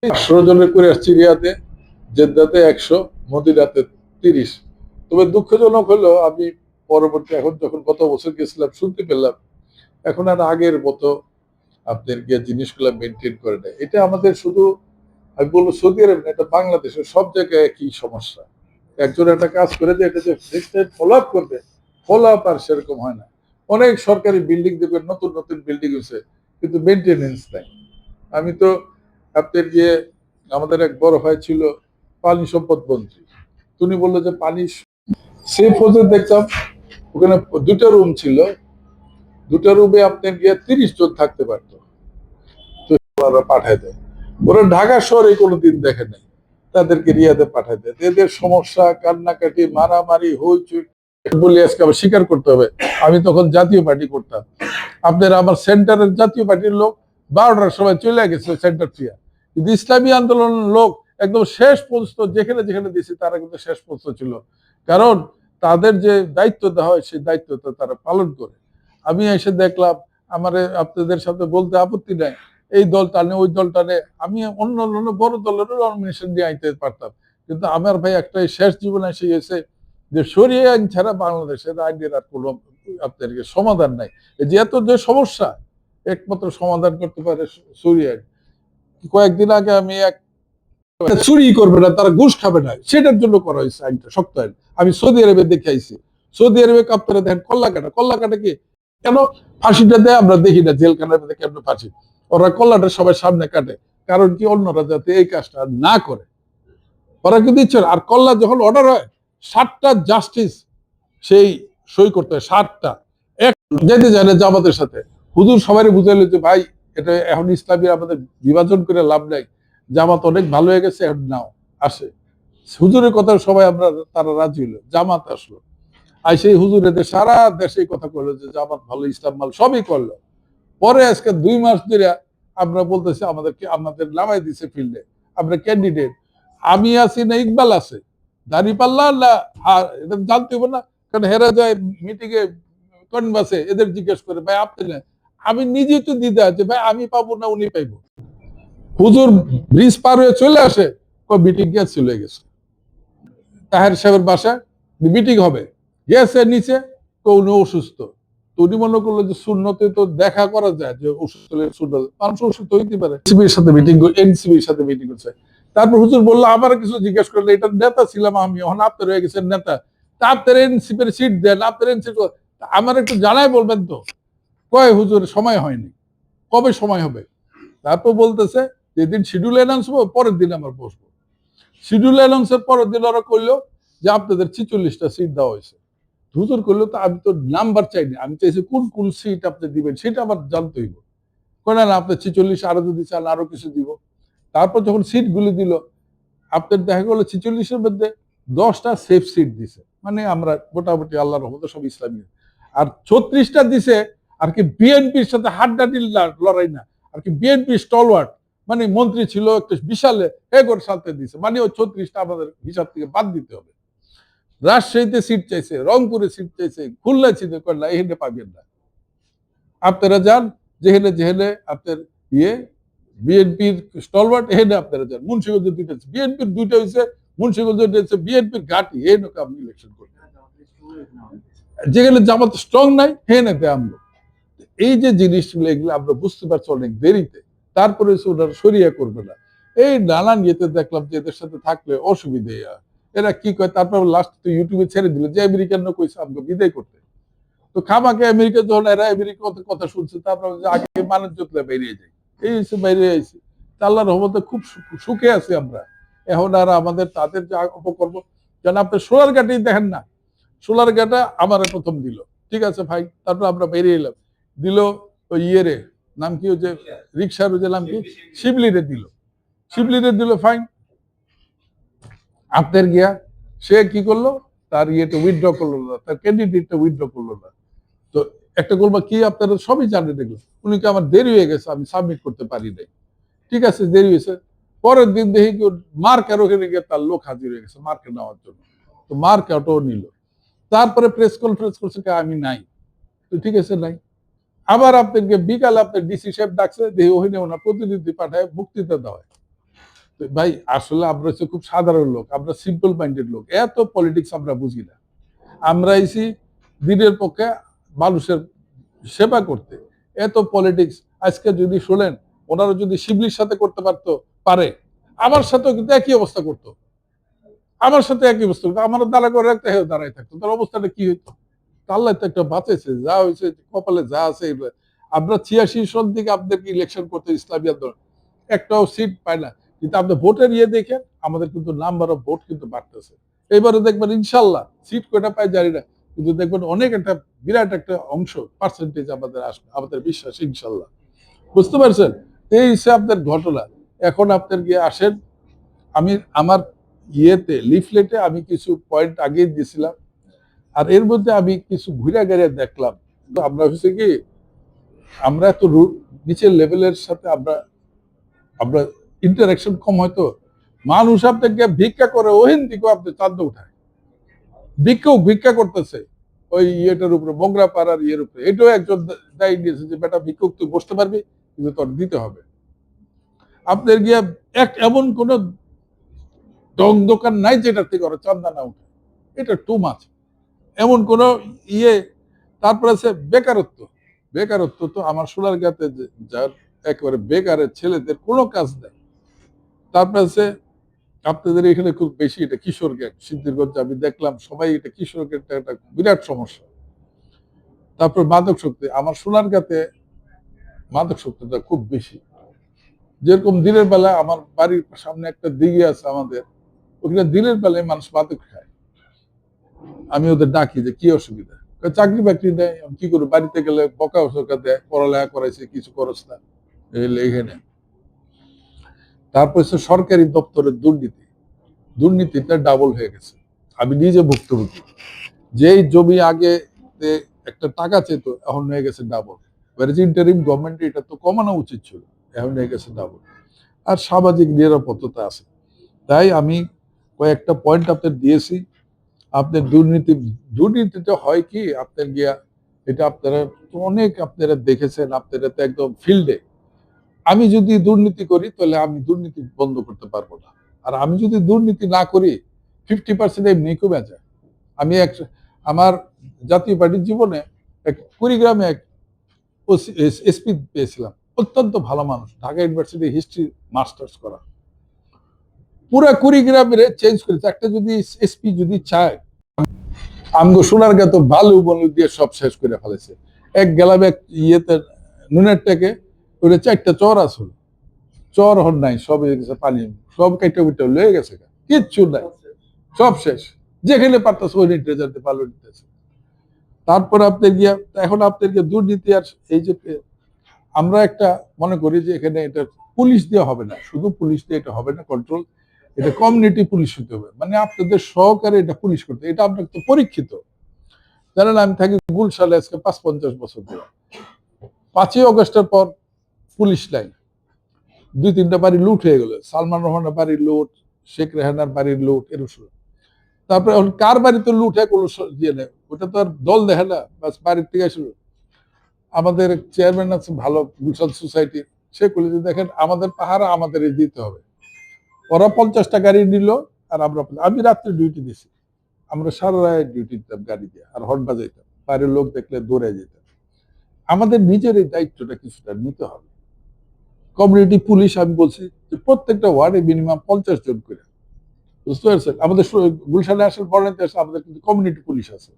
১৮ জনের করে আসছি রিয়াদে, জেদ্দাতে ১০০, মদিনাতে ৩০। তবে দুঃখজনক হলো আমি পরবর্তী এখন যখন গত বছর গেছিলাম শুনতে পেলাম এখন আর আগের মতো আপনার গিয়ে জিনিসগুলো মেনটেন করে নেয়। এটা আমাদের শুধু আমি বলবো সৌদি আরব না, এটা বাংলাদেশের সব জায়গায় একই সমস্যা। একজন একটা কাজ করে যে এটা যে ফলো আপ করবে, ফলো আপ আর সেরকম হয় না। অনেক সরকারি বিল্ডিং দেখবেন, নতুন নতুন বিল্ডিং হয়েছে, কিন্তু মেনটেনেন্স নাই। আমি তো আপনার গিয়ে আমাদের এক বড় ভাই ছিল পানি সম্পদ মন্ত্রী, তিনি বললো যে পানি সেফ হতে দেখতাম ওখানে দুটো রুম ছিল, দুটো রুমে আপনার গিয়ে ৩০ জন থাকতে পারতো। তো ওরা পাঠায় দেয়, ওরা ঢাকা শহরে কোনোদিন দেখে নাই, তাদেরকে রিয়াদে পাঠায় দেয়। এদের সমস্যা, কান্নাকাটি, মারামারি, হইচই বলে আজকে আবার স্বীকার করতে হবে। আমি তখন জাতীয় পার্টি করতাম, আপনার আমার সেন্টারের জাতীয় পার্টির লোক ১২টার সময় চলে গেছে সেন্টার ফিয়া, কিন্তু ইসলামী আন্দোলনের লোক একদম শেষ পর্যন্ত যেখানে যেখানে দিয়েছে তারা কিন্তু শেষ পর্যন্ত ছিল। কারণ তাদের যে দায়িত্ব দেওয়া হয় সেই দায়িত্বটা তারা পালন করে। আমি এসে দেখলাম, আমার আপনাদের সাথে বলতে আপত্তি নাই, এই দল টানে ওই দল টানে, আমি অন্য অন্য বড় দলেরও নমিনেশন দিয়ে আইতে পারতাম, কিন্তু আমার ভাই একটাই শেষ জীবনে এসে গেছে যে শরিয়া আইন ছাড়া বাংলাদেশের আইনের আর কোনো আপনার সমাধান নাই। যে এত যে সমস্যা, একমাত্র সমাধান করতে পারে শরিয়া আইন। কয়েকদিন আগে আমি এক চুরি করবে না, তারা ঘুষ খাবে না, সেটার জন্য করা হয়েছে আইনটা, শক্ত আইন। আমি সৌদি আরবে দেখে আইছি, সৌদি আরবে আপনারা দেখেন কল্লা কাটা, কল্লা কাটা কি কেন ফাঁসিটা দেয় আমরা দেখি না, জেলখানার মধ্যে কেন ফাঁসি, ওরা কল্লাটা সবাই সামনে কাটে, কারণ কি অন্যরা যাতে এই কাজটা না করে, ওরা কিন্তু ইচ্ছে। আর কল্লা যখন অর্ডার হয় 7টা জাস্টিস সেই সই করতে হয়, 7টা। এক যেতে যায় না জামাতের সাথে, হুজুর সবাই বুঝাইলো যে ভাই এটা এখন ইসলামী আমাদের বিভাজন করে লাভ নাই, জামাত অনেক ভালো হয়ে গেছে, এখন নাও আসে। হুজুরের কথা সবাই আমরা তারা রাজি হলো, জামাত আসলো, আর সেই হুজুর এদের সারা দেশে কথা করলো যে জামাত ভালো, ইসলাম ভালো, সবই করলো। পরে আজকে 2 মাস ধরে আমরা বলতেছি আমাদেরকে, আমাদের নামাই দিছে ফিল্ডে, আমরা ক্যান্ডিডেট, আমি আছি না ইকবাল আছে, দাঁড়িপাল্লা না, এটা জানতে হবে না, কারণ হেরা যায় মিটিং এ কনবাসে, এদের জিজ্ঞেস করে ভাই আপনি না, আমি নিজেই তো দিতে আছে ভাই, আমি পাবো না উনি পাইবো। হুজুর ব্রিজ পার হয়ে চলে আসে, মিটিং কে চলে গেছে তাহের সাহেবের বাসায়, মিটিং হবে, গেছে নিচে, তো উনি অসুস্থ। তো উনি মনে করলো যে শূন্যতে তো দেখা করা যায় যে অসুস্থ হলে শূন্য, মানুষ অসুস্থ হইতে পারে, এনসিবির সাথে মিটিং, এনসিবির সাথে মিটিং করছে। তারপর হুজুর বললো আমার কিছু জিজ্ঞেস করলো, এটা নেতা ছিলাম আমি, এখন আপনার হয়ে গেছেন নেতা, তা আপনার এনসিপির সিট দেন, আপনার এনসিপি আমার একটু জানাই বলবেন তো। কয় হুজুর সময় হয়নি, কবে সময় হবে। তারপর বলতেছে যেদিন শিডিউল অ্যানাউন্স হবে পরের দিন আমরা বসবো। শিডিউল অ্যানাউন্সের পরের দিন ওরা কইলো যে আপনাদের 46টা সিট দেওয়া হয়েছে। হুজুর করলো তো আমি তো নাম্বার চাইনি, আমি চাইছি কোন কোন সিট আপনি দিবেন সেটা আমার জানতে হইব। না না আপনি 46, আরো যদি চান আরো কিছু দিব। তারপর যখন সিট গুলি দিল, আপনার দেখা গেলো 46-এর মধ্যে 10টা সেফ সিট দিছে, মানে আমরা মোটামুটি আল্লাহর রহমতে সব ইসলামী। আর 36টা দিছে আর কি বিএনপির সাথে হাড্ডাহাড্ডি লড়াই না, আর কি বিএনপি স্টলওয়ার্ড, মানে মন্ত্রী ছিল একটা বিশাল এগোর সাথে দিছে, মানে ওই 36টা আমাদের হিসাব থেকে বাদ দিতে হবে। রাজশাহীতে সিট চাইছে, রংপুরে সিট চাইছে, খুলনায় সিট না, এখানে পাবেন না, আপনারা যান যেখানে যেখানে আপনার ইয়ে বিএনপির স্টলওয়ার্ড, এখানে আপনারা যান। মুন্সিগঞ্জে 2টা বিএনপির, 2টা হয়েছে মুন্সিগঞ্জে হচ্ছে বিএনপির ঘাঁটি, এই নৌকা আপনি ইলেকশন করবেন, যেখানে জামাত স্ট্রং নাই হেনে আমরা। এই যে জিনিসগুলো এগুলো আমরা বুঝতে পারছি অনেক দেরিতে, তারপরে ওনারা সরিয়ে করবে না। এই নানান ইয়েতে দেখলাম যে এদের সাথে থাকলে অসুবিধে, এরা কি কয়, তারপর লাস্ট তো ইউটিউবে ছেড়ে দিল যে আমেরিকান কইছে আমাকে বিদায় করতে। তো খামাকে আমেরিকা যখন এরা আমেরিকা কথা শুনছে, তারপর আগে মানুষ জোতলে বেরিয়ে যায়, এই হচ্ছে বাইরে আইছি। আল্লাহর রহমতে খুব সুখে আছি আমরা। এখন আর আমাদের তাদের যে অপকর্ম, যেন আপনি সোলার ঘাটেই দেখেন না, সোলার ঘাটা আমার প্রথম দিল, ঠিক আছে ভাই, তারপর আমরা বেরিয়ে এলাম, দিল ওই ইয়েরে নাম কি, ওই যে রিক্সার ওই যে নাম কি, শিবলিরে দিল, শিবলিরে দিল, ফাইন। আপনার গিয়া সে কি করলো, তার ইয়েটা উইথড্র করলো না, তার ক্যান্ডিডেটটা উইথড্র করলো না। তো একটা করবো কি, আপনারা সবই জানেন এগুলো, উনি কি আমার দেরি হয়ে গেছে আমি সাবমিট করতে পারি নাই, ঠিক আছে দেরি হয়েছে। পরের দিন দেখি কি মার্কার ওখানে গিয়ে তার লোক হাজির হয়ে গেছে মার্কার নেওয়ার জন্য, তো মার্কারটাও নিল। তারপরে প্রেস কনফারেন্স করছে আমি নাই, তো ঠিক আছে নাই। আবার আপনাকে বিকালে আপনার ডিসি সাহেব ডাকছে, দেখি ওখানে ওনার প্রতিনিধি পাঠায় বক্তৃতা দেওয়া হয়। ভাই আসলে আমরা হচ্ছে খুব সাধারণ লোক, আমরা সিম্পল মাইন্ডেড লোক, এত পলিটিক্স আমরা বুঝি না। আমরা আইছি দিনের পক্ষে মানুষের সেবা করতে। এত পলিটিক্স আজকে যদি শোনেন, ওনারা যদি শিবলির সাথে করতে পারে, আমার সাথেও কিন্তু একই অবস্থা করতো। আমার সাথে একই অবস্থা করতো, আমার দাঁড়া করে রাখতে হেও দাঁড়াই থাকতো, তার অবস্থাটা কি হইতো? আল্লাহ তো একটা বাঁচাইছে, যা হয়েছে কপালে যা আছে। আমরা 86 সন থেকে আপনাদেরকে ইলেকশন করতে ইসলামী আন্দোলন একটাও সিট পায় না, কিন্তু আপনি ভোটের ইয়ে দেখেন আমাদের কিন্তু নাম্বার অফ ভোট কিন্তু বাড়তেছে। এবারে দেখবেন ইনশাল্লাহ সিট কয়টা পায় জানি না, কিন্তু দেখবেন অনেক একটা বিরাট একটা অংশ পার্সেন্টেজ আমাদের আসবে, আমাদের বিশ্বাস ইনশাল্লাহ। বুঝতে পারছেন? এই হিসেবে আপনার ঘটনা। এখন আপনার গিয়ে আসেন, আমি আমার ইয়েতে লিফলেটে আমি কিছু পয়েন্ট আগেই দিয়েছিলাম, আর এর মধ্যে আমি কিছু ঘুরে গেড়ে দেখলাম। তো আমরা হচ্ছে কি, আমরা এত নিচের লেভেলের সাথে আমরা আমরা ইন্টারাকশন কম, হয়তো মানুষ আপনাকে ভিক্ষা করে ওহেন দিকেও আপনি চাঁদ উঠায়, ভিক্ষা করতেছে ওই ইয়েটার উপরে, বগরা পাড়ার ইয়ের উপরে। এটাও একজন দায়ী দিয়েছে যে বেটা ভিক্ষুক তুই বসতে পারবি, কিন্তু তোর দিতে হবে। আপনার গিয়া এমন কোন ডং দোকান নাই যেটা থেকে ওরা চান্দা না উঠে, এটা টু মাছ। এমন কোন ইয়ে। তারপরে আছে বেকারত্ব। বেকারত্ব তো আমার সোনারগাঁতে যার একেবারে বেকারের ছেলেদের কোনো কাজ নেই। তারপরে আছে আপনাদের এখানে খুব বেশি এটা কিশোর গ্যাং, সিদ্ধিরগঞ্জ আমি দেখলাম সবাই এটা কিশোর গ্যাংটা একটা বিরাট সমস্যা। তারপর মাদক শক্তি, আমার সোনারগাঁতে মাদক শক্তিটা খুব বেশি। যেরকম দিনের বেলা আমার বাড়ির সামনে একটা দিঘি আছে আমাদের, ওখানে দিনের বেলায় মানুষ মাদক খায়। আমি ওদের ডাকি যে কি অসুবিধা, চাকরি বাকরি দেয়, আমি কি করবো, বাড়িতে গেলে বকা সকা দেয়, পড়ালেখা করাইছে কিছু খরচ না এখানে। তারপর সরকারি দপ্তরের দুর্নীতি, দুর্নীতিটা ডাবল হয়ে গেছে। আমি নিজে ভুক্তভোগী। যেই জমি আগে একটা টাকা চেত, এখন হয়ে গেছে ডাবল। ইন্টারিম গভর্নমেন্ট এটা তো কমানো উচিত ছিল, এখন হয়ে গেছে ডাবল। আর সামাজিক নিরাপত্তা আছে। তাই আমি কয়েকটা পয়েন্ট আপনার দিয়েছি। আপনার দুর্নীতিটা হয় কি, আপনার গিয়া এটা আপনারা অনেক আপনারা দেখেছেন, আপনারা তো একদম ফিল্ডে। আমি যদি দুর্নীতি করি তাহলে আমি দুর্নীতি বন্ধ করতে পারবো না, আর আমি যদি দুর্নীতি না করি 50% এমনি কমে যায়। আমি আমার জাতীয় পার্টির জীবনে কুড়িগ্রামে এক এসপি পেয়েছিলাম, অত্যন্ত ভালো মানুষ, ঢাকা ইউনিভার্সিটি হিস্ট্রি মাস্টার্স করা, পুরা কুড়িগ্রামের চেঞ্জ করেছে। একটা যদি এসপি যদি চায়, আমগো সোনারগাঁ তো বালু বলু দিয়ে সব শেষ করে ফেলেছে। এক গেলাম এক ইয়েতে নুনের টেকে, ওটা 4টা চর আসল, চর হন নাই, সব হয়ে গেছে পানি, সব কেটে উঠে লয়ে গেছে, কিচ্ছু নাই, সব শেষ। যেখানে পারতেছে ওই নিতে যেতে পারলো নিতেছে। তারপর আপনার গিয়া এখন আপনার গিয়ে দুর্নীতি, আর এই যে আমরা একটা মনে করি যে এখানে এটা পুলিশ দিয়ে হবে না, শুধু পুলিশ দিয়ে এটা হবে না কন্ট্রোল, এটা কমিউনিটি পুলিশ হতে হবে, মানে আপনাদের সহকারে এটা পুলিশ করতে। এটা আপনার তো পরীক্ষিত, জানেন আমি থাকি গুলশালে আজকে ৫-৫০ বছর ধরে। 5ই অগস্টের পর পুলিশ নাই, 2-3টা বাড়ি লুট হয়ে গেল, সালমান রহমানের বাড়ির লুট, শেখ রেহানার বাড়ির লুট, এরকম। তারপরে এখন কার বাড়িতে লুট হয় কোনো ইয়ে নেই, ওটা তো আর দল দেখে না, বাস বাড়ির থেকে আসলো। আমাদের চেয়ারম্যান আছে ভালো গুলশান সোসাইটি, সে বলে দেখেন আমাদের পাহারা আমাদের দিতে হবে। ওরা 50টা গাড়ি নিল, আর আমি রাত্রে ডিউটি দিছি, আমরা সারা রাত ডিউটি দিতাম গাড়ি দিয়ে, আর হর্ন বাজাইতাম, বাইরের লোক দেখলে দৌড়ে যেতাম। আমাদের নিজের এই দায়িত্বটা কিছুটা নিতে হবে। কমিউনিটি পুলিশ আমি বলছি যে প্রত্যেকটা ওয়ার্ডে মিনিমাম 50 জন করে, বুঝতে পারছেন? আমাদের গুলশানে আসার পরে আমাদের কিন্তু কমিউনিটি পুলিশ আছে,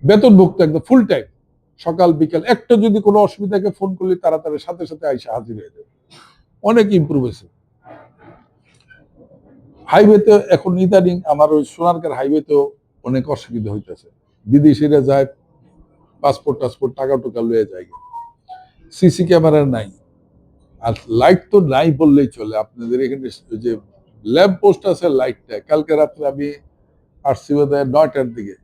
বেতনভুক্ত, একদম ফুল টাইম, সকাল বিকাল। একটা যদি কোনো অসুবিধাকে ফোন করলে তাড়াতাড়ি সাথে সাথে আইসা হাজির হয়ে যাবে। অনেক ইম্প্রুভ হয়েছে। হাইওয়েতে এখন ইদানিং আমার ওই সোনারগাঁর হাইওয়েতেও অনেক অসুবিধা হইতেছে, বিদেশিরা যায় পাসপোর্ট টাসপোর্ট টাকা টুকা লয়ে যায়, সিসি ক্যামেরা নাই, আর লাইট তো নাই বললেই চলে। আপনাদের এখানে যে ল্যাম্প পোস্ট আছে, লাইটটা কালকে রাত্রে আমি আসছি বোধ হয় 9টার দিকে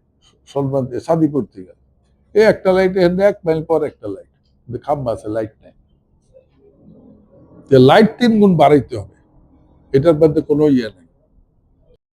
সলমান সাদিপুর থেকে, এই একটা লাইট, এখানে 1 মাইল পর একটা লাইট, খাম্বা আছে, লাইট নাই। লাইট 3 গুণ বাড়াইতে হবে, এটার মধ্যে কোনো ইয়ে নেই।